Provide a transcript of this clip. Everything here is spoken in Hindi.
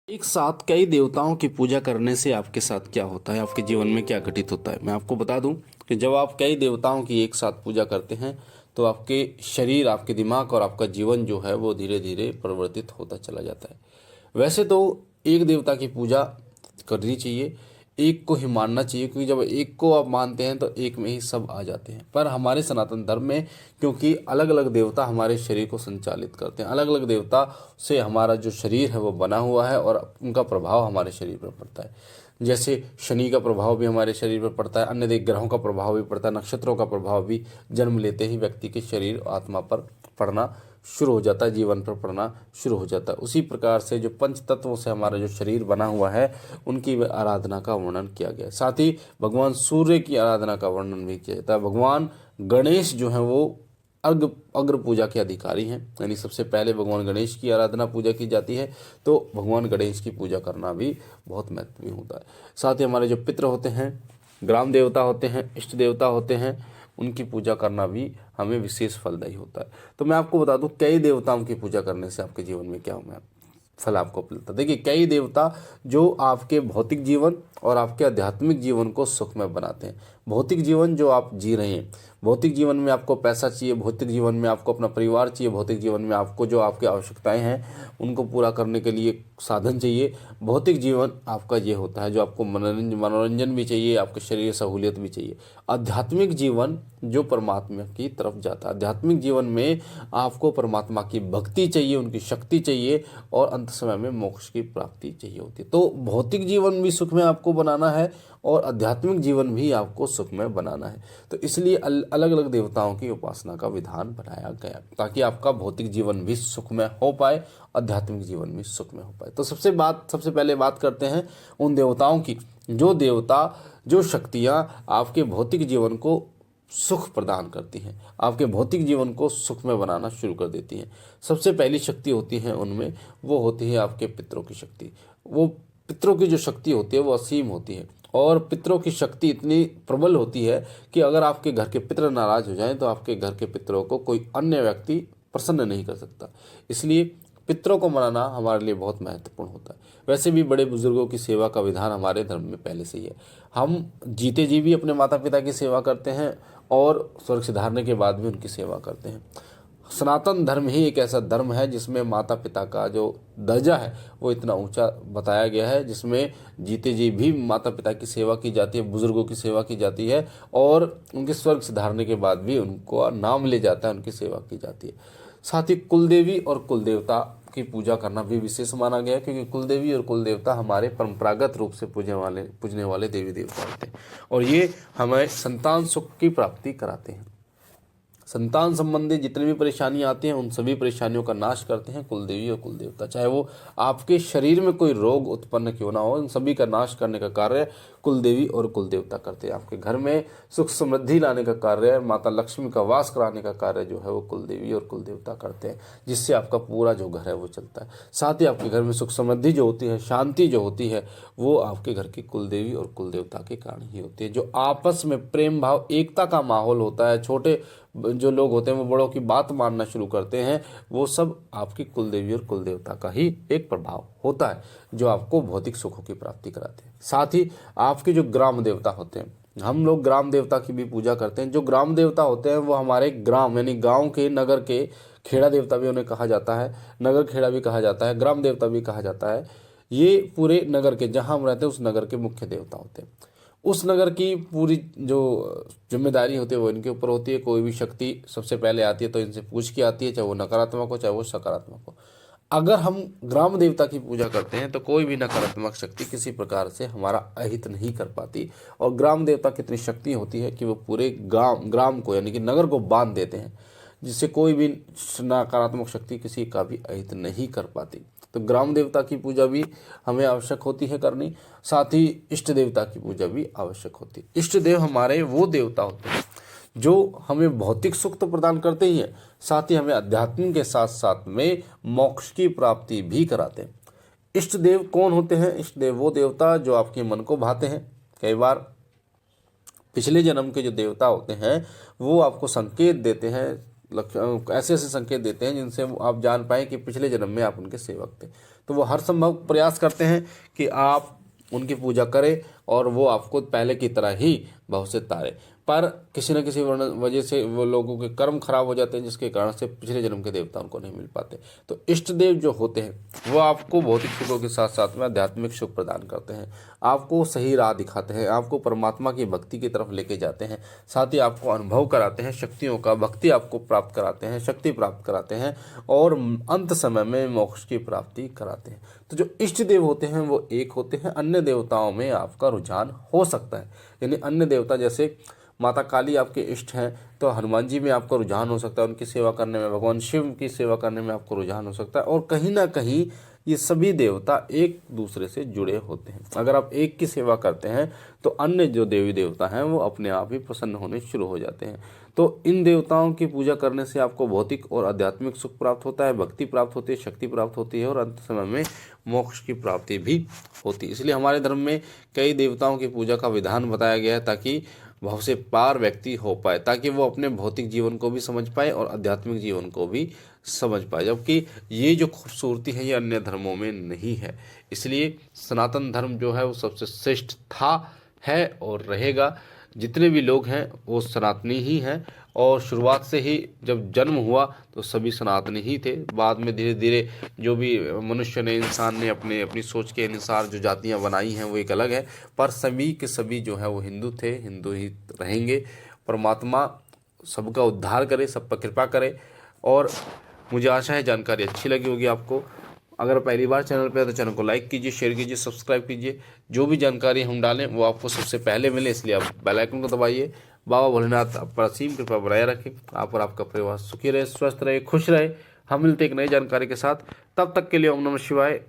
एक साथ कई देवताओं की पूजा करने से आपके साथ क्या होता है, आपके जीवन में क्या घटित होता है। मैं आपको बता दूं कि जब आप कई देवताओं की एक साथ पूजा करते हैं तो आपके शरीर, आपके दिमाग और आपका जीवन जो है वो धीरे धीरे परिवर्तित होता चला जाता है। वैसे तो एक देवता की पूजा करनी चाहिए, एक को ही मानना चाहिए, क्योंकि जब एक को आप मानते हैं तो एक में ही सब आ जाते हैं। पर हमारे सनातन धर्म में क्योंकि अलग अलग देवता हमारे शरीर को संचालित करते हैं, अलग अलग देवता से हमारा जो शरीर है वो बना हुआ है और उनका प्रभाव हमारे शरीर पर पड़ता है। जैसे शनि का प्रभाव भी हमारे शरीर पर पड़ता है, अन्य ग्रहों का प्रभाव भी पड़ता है, नक्षत्रों का प्रभाव भी जन्म लेते ही व्यक्ति के शरीर आत्मा पर पड़ना शुरू हो जाता है, जीवन पर पड़ना शुरू हो जाता है। उसी प्रकार से जो पंच तत्वों से हमारा जो शरीर बना हुआ है उनकी आराधना का वर्णन किया गया है। साथ ही भगवान सूर्य की आराधना का वर्णन भी किया जाता है। भगवान गणेश जो है वो अग्र पूजा के अधिकारी हैं, यानी सबसे पहले भगवान गणेश की आराधना पूजा की जाती है, तो भगवान गणेश की पूजा करना भी बहुत महत्वपूर्ण होता है। साथ ही हमारे जो पितृ होते हैं, ग्राम देवता होते हैं, इष्ट देवता होते हैं, उनकी पूजा करना भी हमें विशेष फलदायी होता है। तो मैं आपको बता दूं कई देवताओं की पूजा करने से आपके जीवन में क्या होगा, फल आपको मिलता है। देखिए, कई देवता जो आपके भौतिक जीवन और आपके आध्यात्मिक जीवन को सुखमय बनाते हैं। भौतिक जीवन जो आप जी रहे हैं, भौतिक जीवन में आपको पैसा चाहिए, भौतिक जीवन में आपको अपना परिवार चाहिए, भौतिक जीवन में आपको जो आपकी आवश्यकताएं हैं उनको पूरा करने के लिए साधन चाहिए। भौतिक जीवन आपका ये होता है जो आपको मनोरंजन भी चाहिए, आपके शरीर सहूलियत भी चाहिए। आध्यात्मिक जीवन जो परमात्मा की तरफ जाता है, आध्यात्मिक जीवन में आपको परमात्मा की भक्ति चाहिए, उनकी शक्ति चाहिए और अंत समय में मोक्ष की प्राप्ति चाहिए होती है। तो भौतिक जीवन भी सुखमय आपको बनाना है और आध्यात्मिक जीवन भी आपको सुखमय बनाना है। तो इसलिए अलग अलग देवताओं की उपासना का विधान बनाया गया ताकि आपका भौतिक जीवन भी सुखमय हो पाए, आध्यात्मिक जीवन भी सुखमय हो पाए। तो सबसे पहले बात करते हैं उन देवताओं की, जो देवता, जो शक्तियाँ आपके भौतिक जीवन को सुख प्रदान करती हैं, आपके भौतिक जीवन को सुखमय बनाना शुरू कर देती हैं। सबसे पहली शक्ति होती है उनमें, वो होती है आपके पितरों की शक्ति। वो पितरों की जो शक्ति होती है वो असीम होती है और पितरों की शक्ति इतनी प्रबल होती है कि अगर आपके घर के पितर नाराज हो जाएं तो आपके घर के पितरों को कोई अन्य व्यक्ति प्रसन्न नहीं कर सकता। इसलिए पितरों को मनाना हमारे लिए बहुत महत्वपूर्ण होता है। वैसे भी बड़े बुजुर्गों की सेवा का विधान हमारे धर्म में पहले से ही है। हम जीते जी भी अपने माता पिता की सेवा करते हैं और स्वर्ग सिधारने के बाद भी उनकी सेवा करते हैं। सनातन धर्म ही एक ऐसा धर्म है जिसमें माता पिता का जो दर्जा है वो इतना ऊंचा बताया गया है, जिसमें जीते जी भी माता पिता की सेवा की जाती है, बुजुर्गों की सेवा की जाती है और उनके स्वर्ग सिधारने के बाद भी उनको नाम ले जाता है, उनकी सेवा की जाती है। साथ ही कुलदेवी और कुलदेवता की पूजा करना भी विशेष माना गया है, क्योंकि कुलदेवी और कुलदेवता हमारे परंपरागत रूप से पूजने वाले देवी देवता होते हैं और ये हमें संतान सुख की प्राप्ति कराते हैं। संतान संबंधी जितनी भी परेशानियां आती हैं उन सभी परेशानियों का नाश करते हैं कुलदेवी और कुलदेवता। चाहे वो आपके शरीर में कोई रोग उत्पन्न क्यों ना हो, उन सभी का नाश करने का कार्य कुलदेवी और कुलदेवता करते हैं। आपके घर में सुख समृद्धि लाने का कार्य, माता लक्ष्मी का वास कराने का कार्य जो है वो कुलदेवी और कुलदेवता करते हैं, जिससे आपका पूरा जो घर है वो चलता है। साथ ही आपके घर में सुख समृद्धि जो होती है, शांति जो होती है, वो आपके घर की कुलदेवी और कुलदेवता के कारण ही होती है। जो आपस में प्रेम भाव, एकता का माहौल होता है, छोटे जो लोग होते हैं वो बड़ों की बात मानना शुरू करते हैं, वो सब आपकी कुलदेवी और कुलदेवता का ही एक प्रभाव होता है जो आपको भौतिक सुखों की प्राप्ति कराते हैं। साथ ही आपके जो ग्राम देवता होते हैं, हम लोग ग्राम देवता की भी पूजा करते हैं। जो ग्राम देवता होते हैं वो हमारे ग्राम यानी गांव के, नगर के, खेड़ा देवता भी उन्हें कहा जाता है, नगर खेड़ा भी कहा जाता है, ग्राम देवता भी कहा जाता है। ये पूरे नगर के, जहाँ हम रहते हैं उस नगर के मुख्य देवता होते हैं। उस नगर की पूरी जो जिम्मेदारी होती है वो इनके ऊपर होती है। कोई भी शक्ति सबसे पहले आती है तो इनसे पूछ के आती है, चाहे वो नकारात्मक हो चाहे वो सकारात्मक हो। अगर हम ग्राम देवता की पूजा करते हैं तो कोई भी नकारात्मक शक्ति किसी प्रकार से हमारा अहित नहीं कर पाती। और ग्राम देवता की इतनी शक्ति होती है कि वो पूरे ग्राम को यानी कि नगर को बांध देते हैं, जिससे कोई भी नकारात्मक शक्ति किसी का भी अहित नहीं कर पाती। तो ग्राम देवता की पूजा भी हमें आवश्यक होती है करनी। साथ ही इष्ट देवता की पूजा भी आवश्यक होती है। इष्ट देव हमारे वो देवता होते हैं जो हमें भौतिक सुख तो प्रदान करते ही हैं, साथ ही हमें अध्यात्म के साथ साथ में मोक्ष की प्राप्ति भी कराते हैं। इष्ट देव कौन होते हैं? इष्ट देव वो देवता जो आपके मन को भाते हैं। कई बार पिछले जन्म के जो देवता होते हैं वो आपको संकेत देते हैं, ऐसे ऐसे संकेत देते हैं जिनसे आप जान पाएँ कि पिछले जन्म में आप उनके सेवक थे। तो वो हर संभव प्रयास करते हैं कि आप उनकी पूजा करें और वो आपको पहले की तरह ही भाव से तारे। पर किसी न किसी वजह से वो लोगों के कर्म खराब हो जाते हैं, जिसके कारण से पिछले जन्म के देवता उनको नहीं मिल पाते। तो इष्ट देव जो होते हैं वो आपको भौतिक सुखों के साथ साथ में आध्यात्मिक सुख प्रदान करते हैं, आपको सही राह दिखाते हैं, आपको परमात्मा की भक्ति की तरफ लेके जाते हैं, साथ ही आपको अनुभव कराते हैं शक्तियों का, भक्ति आपको प्राप्त कराते हैं, शक्ति प्राप्त कराते हैं और अंत समय में मोक्ष की प्राप्ति कराते हैं। तो जो इष्ट देव होते हैं वो एक होते हैं, अन्य देवताओं में आपका रुझान हो सकता है। यानी अन्य देवता जैसे माता काली आपके इष्ट हैं तो हनुमान जी में आपका रुझान हो सकता है, उनकी सेवा करने में, भगवान शिव की सेवा करने में आपको रुझान हो सकता है। और कहीं ना कहीं ये सभी देवता एक दूसरे से जुड़े होते हैं। अगर आप एक की सेवा करते हैं तो अन्य जो देवी देवता हैं वो अपने आप ही प्रसन्न होने शुरू हो जाते हैं। तो इन देवताओं की पूजा करने से आपको भौतिक और आध्यात्मिक सुख प्राप्त होता है, भक्ति प्राप्त होती है, शक्ति प्राप्त होती है और अंत समय में मोक्ष की प्राप्ति भी होती है। इसलिए हमारे धर्म में कई देवताओं की पूजा का विधान बताया गया है ताकि भाव से पार व्यक्ति हो पाए, ताकि वो अपने भौतिक जीवन को भी समझ पाए और आध्यात्मिक जीवन को भी समझ पाए। जबकि ये जो खूबसूरती है ये अन्य धर्मों में नहीं है। इसलिए सनातन धर्म जो है वो सबसे श्रेष्ठ था, है और रहेगा। जितने भी लोग हैं वो सनातनी ही हैं और शुरुआत से ही जब जन्म हुआ तो सभी सनातनी ही थे। बाद में धीरे धीरे जो भी मनुष्य ने, इंसान ने अपनी सोच के अनुसार जो जातियां बनाई हैं वो एक अलग है, पर सभी के सभी जो है वो हिंदू थे, हिंदू ही रहेंगे। परमात्मा सबका उद्धार करे, सब पर कृपा करे। और मुझे आशा है जानकारी अच्छी लगी होगी आपको। अगर पहली बार चैनल पे है तो चैनल को लाइक कीजिए, शेयर कीजिए, सब्सक्राइब कीजिए। जो भी जानकारी हम डालें वो आपको सबसे पहले मिले, इसलिए आप बेल आइकन को दबाइए। बाबा भोलेनाथ आप पर असीम कृपा बनाए रखें, आप और आपका परिवार सुखी रहे, स्वस्थ रहे, खुश रहे। हम मिलते एक नई जानकारी के साथ, तब तक के लिए ओम नमः शिवाय।